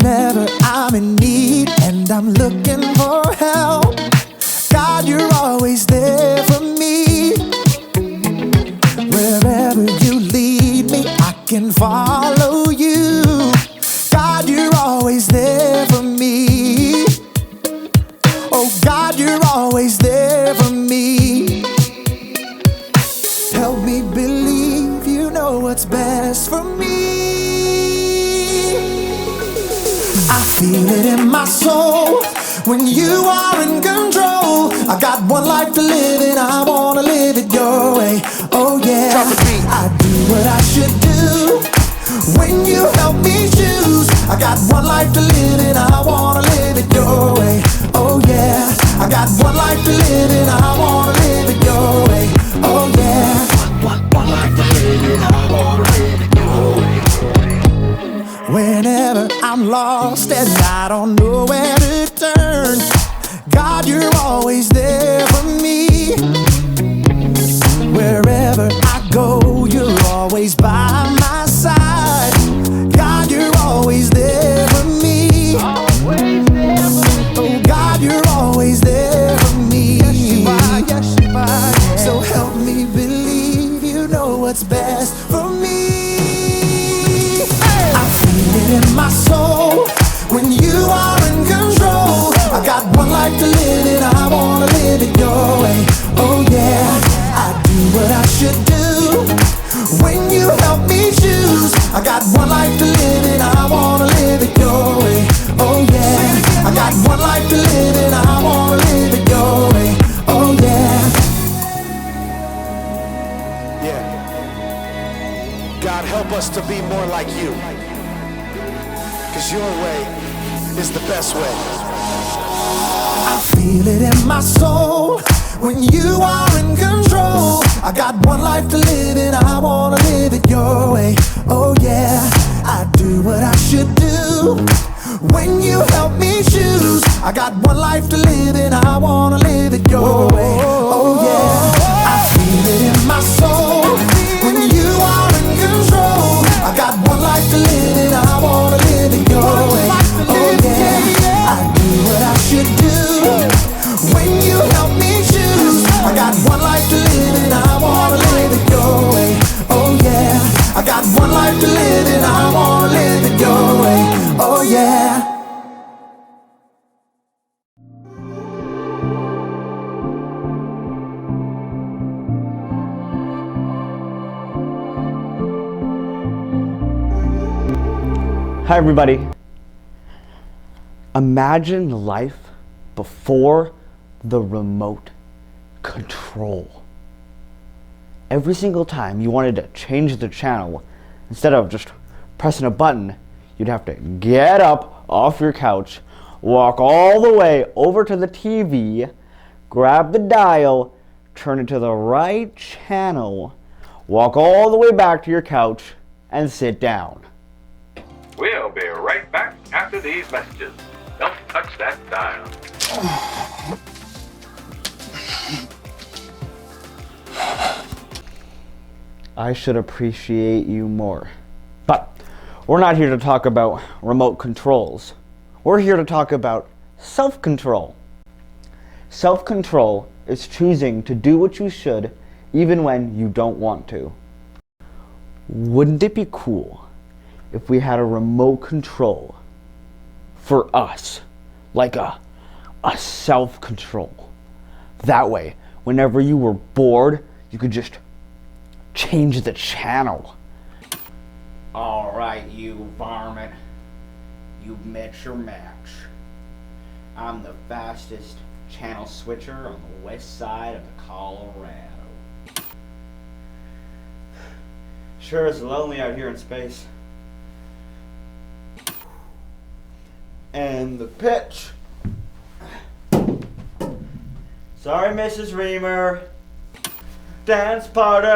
Whenever I'm in need and I'm looking for help, God, you're always there for me. Wherever you lead me, I can follow you. God, you're always there for me. Oh God, you're always there for me. Help me believe you know what's best for me. I feel it in my soul when you are in control. I got one life to live and I wanna live it your way. Oh yeah, I do what I should do when you help me choose. I got one life to live and I wanna live it your way. Oh yeah, I got one life to live and I wanna live it your way. Oh yeah, one life to live and I wanna live it your way. Whenever I'm lost and I don't know where to turn, God, you're always there for me. Wherever I go, you're always by my side. God, you're always there for me. Oh God, you're always there for me. Yes, you are, yeah. So help me believe you know what's best for me. I feel it in my soul when you are in control. I got one life to live and I wanna live it your way. Oh yeah, I do what I should do when you help me choose. I got one life to live and I wanna live it your way. Oh yeah, I got one life to live and I wanna live it your way. Oh yeah. Yeah. God, help us to be more like you, 'cause your way is the best way. I feel it in my soul when you are in control. I got one life to live and I wanna live it your way. Oh yeah, I do what I should do when you help me choose. I got one life to live and I wanna live it your way. Oh yeah, I feel it in my soul when you are in control. I got one life to live and I wanna live it your way. Oh yeah, I do what I should do when you help me choose. I got one life to live and I wanna live it your way. Oh yeah, I got one life to live and I wanna live it your way. Oh yeah. Hi everybody. Imagine life before the remote control. Every single time you wanted to change the channel, instead of just pressing a button, you'd have to get up off your couch, walk all the way over to the TV, grab the dial, turn it to the right channel, walk all the way back to your couch, and sit down. We'll be right back after these messages. Don't touch that dial. I should appreciate you more. But we're not here to talk about remote controls. We're here to talk about self-control. Self-control is choosing to do what you should even when you don't want to. Wouldn't it be cool if we had a remote control for us, like a self-control? That way, whenever you were bored, you could just change the channel. All right, you varmint, you've met your match. I'm the fastest channel switcher on the west side of the Colorado. Sure is lonely out here in space. And the pitch. Sorry, Mrs. Reamer. Dance party.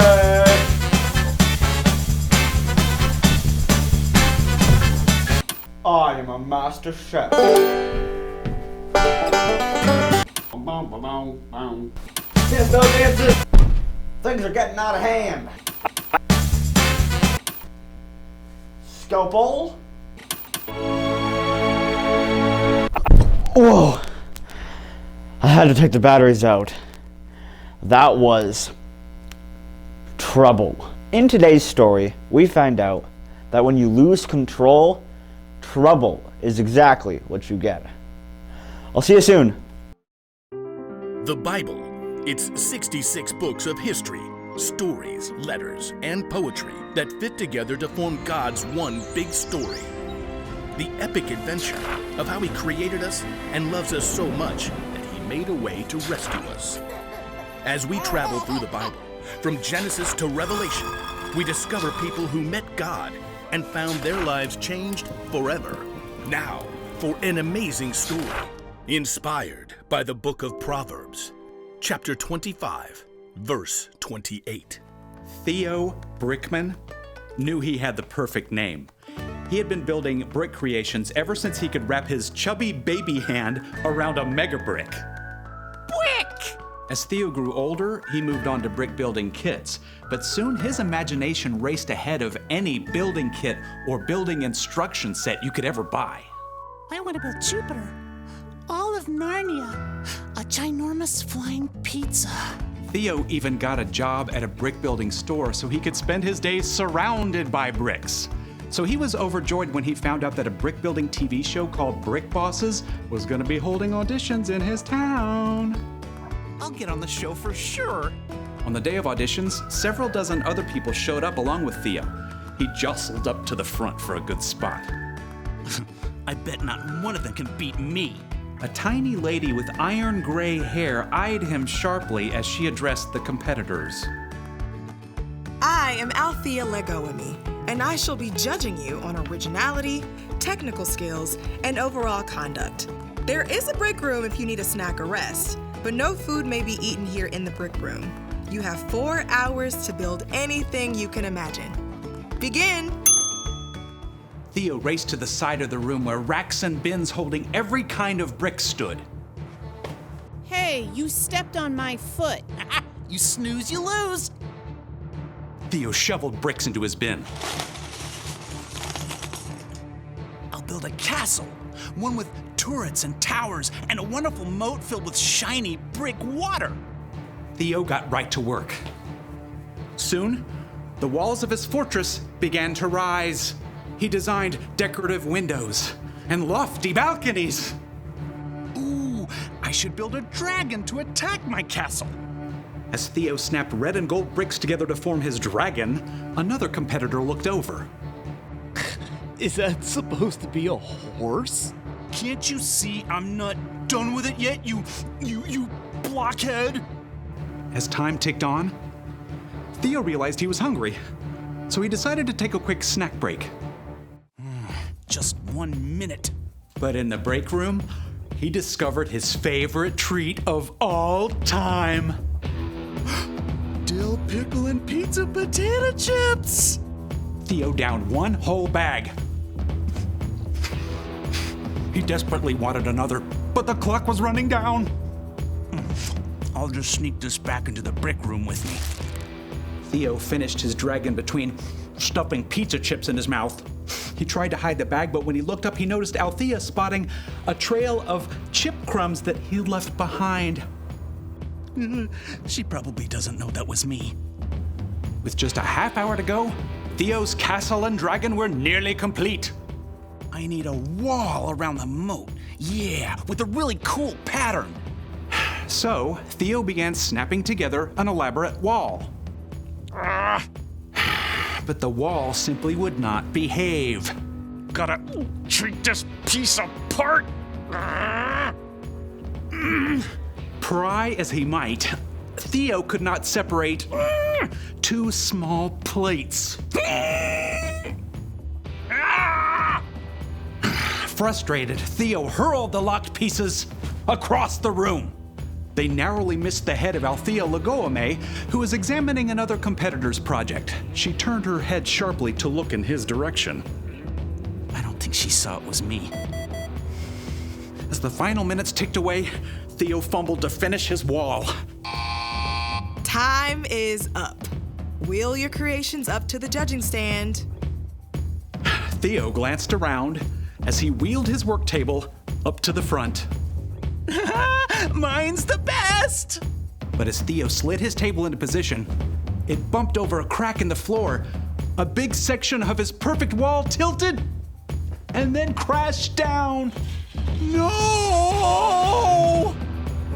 I am a master chef. Since those dances, things are getting out of hand. Scalpel. had to take the batteries out. That was trouble. In today's story, we find out that when you lose control, trouble is exactly what you get. I'll see you soon. The Bible. It's 66 books of history, stories, letters, and poetry that fit together to form God's one big story. The epic adventure of how He created us and loves us so much that He made a way to rescue us. As we travel through the Bible, from Genesis to Revelation, we discover people who met God and found their lives changed forever. Now, for an amazing story, inspired by the book of Proverbs, chapter 25, verse 28. Theo Brickman knew he had the perfect name. He had been building brick creations ever since he could wrap his chubby baby hand around a mega brick. Brick! As Theo grew older, he moved on to brick building kits, but soon his imagination raced ahead of any building kit or building instruction set you could ever buy. I want to build Jupiter, all of Narnia, a ginormous flying pizza. Theo even got a job at a brick building store so he could spend his days surrounded by bricks. So he was overjoyed when he found out that a brick building TV show called Brick Bosses was going to be holding auditions in his town. I'll get on the show for sure. On the day of auditions, several dozen other people showed up along with Theo. He jostled up to the front for a good spot. I bet not one of them can beat me. A tiny lady with iron gray hair eyed him sharply as she addressed the competitors. I am Althea Legoemi, and I shall be judging you on originality, technical skills, and overall conduct. There is a break room if you need a snack or rest, but no food may be eaten here in the brick room. You have 4 hours to build anything you can imagine. Begin! Theo raced to the side of the room where racks and bins holding every kind of brick stood. Hey, you stepped on my foot. You snooze, you lose. Theo shoveled bricks into his bin. I'll build a castle, one with turrets and towers and a wonderful moat filled with shiny brick water. Theo got right to work. Soon, the walls of his fortress began to rise. He designed decorative windows and lofty balconies. Ooh, I should build a dragon to attack my castle. As Theo snapped red and gold bricks together to form his dragon, another competitor looked over. Is that supposed to be a horse? Can't you see I'm not done with it yet, you blockhead? As time ticked on, Theo realized he was hungry, so he decided to take a quick snack break. Just 1 minute. But in the break room, he discovered his favorite treat of all time. Dill pickle and pizza potato chips. Theo downed one whole bag. He desperately wanted another, but the clock was running down. I'll just sneak this back into the brick room with me. Theo finished his dragon between stuffing pizza chips in his mouth. He tried to hide the bag, but when he looked up, he noticed Althea spotting a trail of chip crumbs that he left behind. She probably doesn't know that was me. With just a half hour to go, Theo's castle and dragon were nearly complete. I need a wall around the moat. Yeah, with a really cool pattern. So, Theo began snapping together an elaborate wall. But the wall simply would not behave. Gotta treat this piece apart. Pry as he might, Theo could not separate two small plates. Frustrated, Theo hurled the locked pieces across the room. They narrowly missed the head of Althea Legoemi, who was examining another competitor's project. She turned her head sharply to look in his direction. I don't think she saw it was me. As the final minutes ticked away, Theo fumbled to finish his wall. Time is up. Wheel your creations up to the judging stand. Theo glanced around as he wheeled his work table up to the front. Mine's the best! But as Theo slid his table into position, it bumped over a crack in the floor. A big section of his perfect wall tilted and then crashed down. No!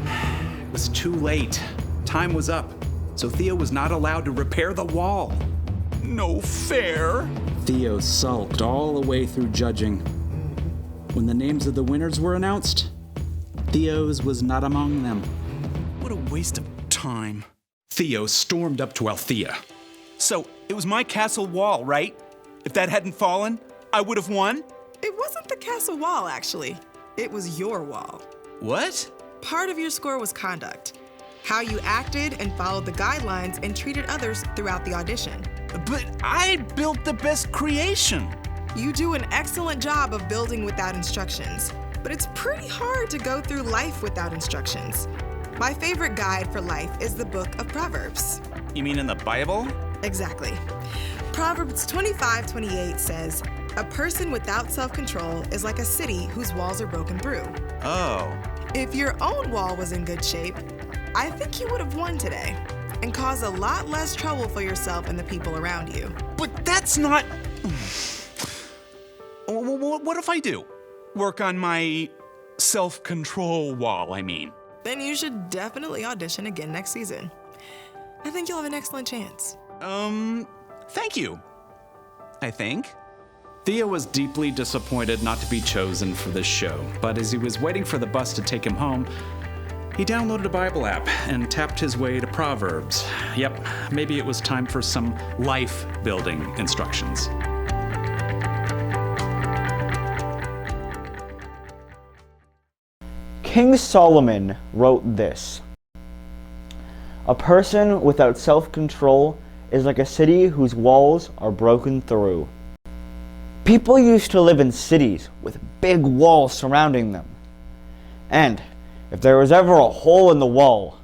It was too late. Time was up, so Theo was not allowed to repair the wall. No fair. Theo sulked all the way through judging. When the names of the winners were announced, Theo's was not among them. What a waste of time. Theo stormed up to Althea. So, it was my castle wall, right? If that hadn't fallen, I would have won? It wasn't the castle wall, actually. It was your wall. What? Part of your score was conduct. How you acted and followed the guidelines and treated others throughout the audition. But I built the best creation. You do an excellent job of building without instructions, but it's pretty hard to go through life without instructions. My favorite guide for life is the book of Proverbs. You mean in the Bible? Exactly. Proverbs 25:28 says, "A person without self-control is like a city whose walls are broken through." Oh. If your own wall was in good shape, I think you would have won today and caused a lot less trouble for yourself and the people around you. But that's not... What if I do? Work on my self-control wall, I mean. Then you should definitely audition again next season. I think you'll have an excellent chance. Thank you. I think. Theo was deeply disappointed not to be chosen for this show, but as he was waiting for the bus to take him home, he downloaded a Bible app and tapped his way to Proverbs. Yep, maybe it was time for some life-building instructions. King Solomon wrote this: "A person without self-control is like a city whose walls are broken through." People used to live in cities with big walls surrounding them. And if there was ever a hole in the wall,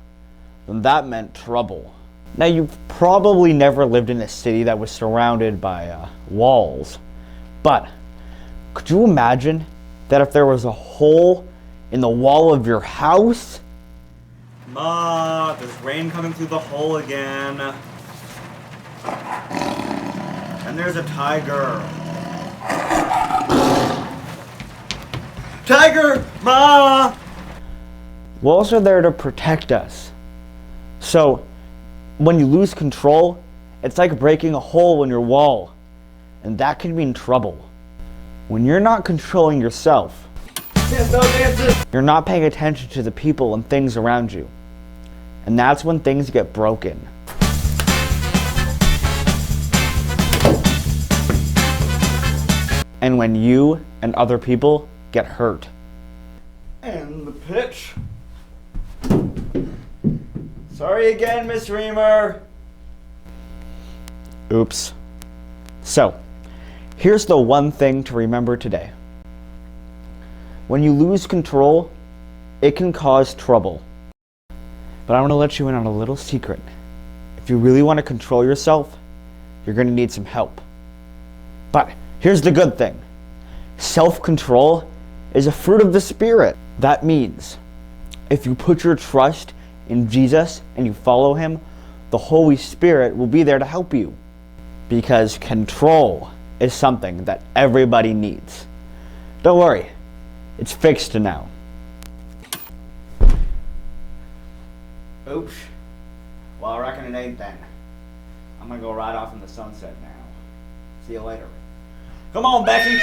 then that meant trouble. Now, you've probably never lived in a city that was surrounded by walls. But could you imagine that if there was a hole in the wall of your house? Ma, there's rain coming through the hole again. And there's a tiger. Tiger! Ma! Walls are there to protect us. So, when you lose control, it's like breaking a hole in your wall. And that can mean trouble. When you're not controlling yourself, you're not paying attention to the people and things around you. And that's when things get broken. And when you and other people get hurt. And the pitch. Sorry again, Miss Reamer. Oops. So, here's the one thing to remember today. When you lose control, it can cause trouble. But I want to let you in on a little secret. If you really want to control yourself, you're going to need some help. But here's the good thing. Self-control is a fruit of the Spirit. That means if you put your trust in Jesus and you follow Him, the Holy Spirit will be there to help you. Because control is something that everybody needs. Don't worry, it's fixed now. Oops. Well, I reckon it ain't then. I'm gonna go right off in the sunset now. See you later. Come on, Becky!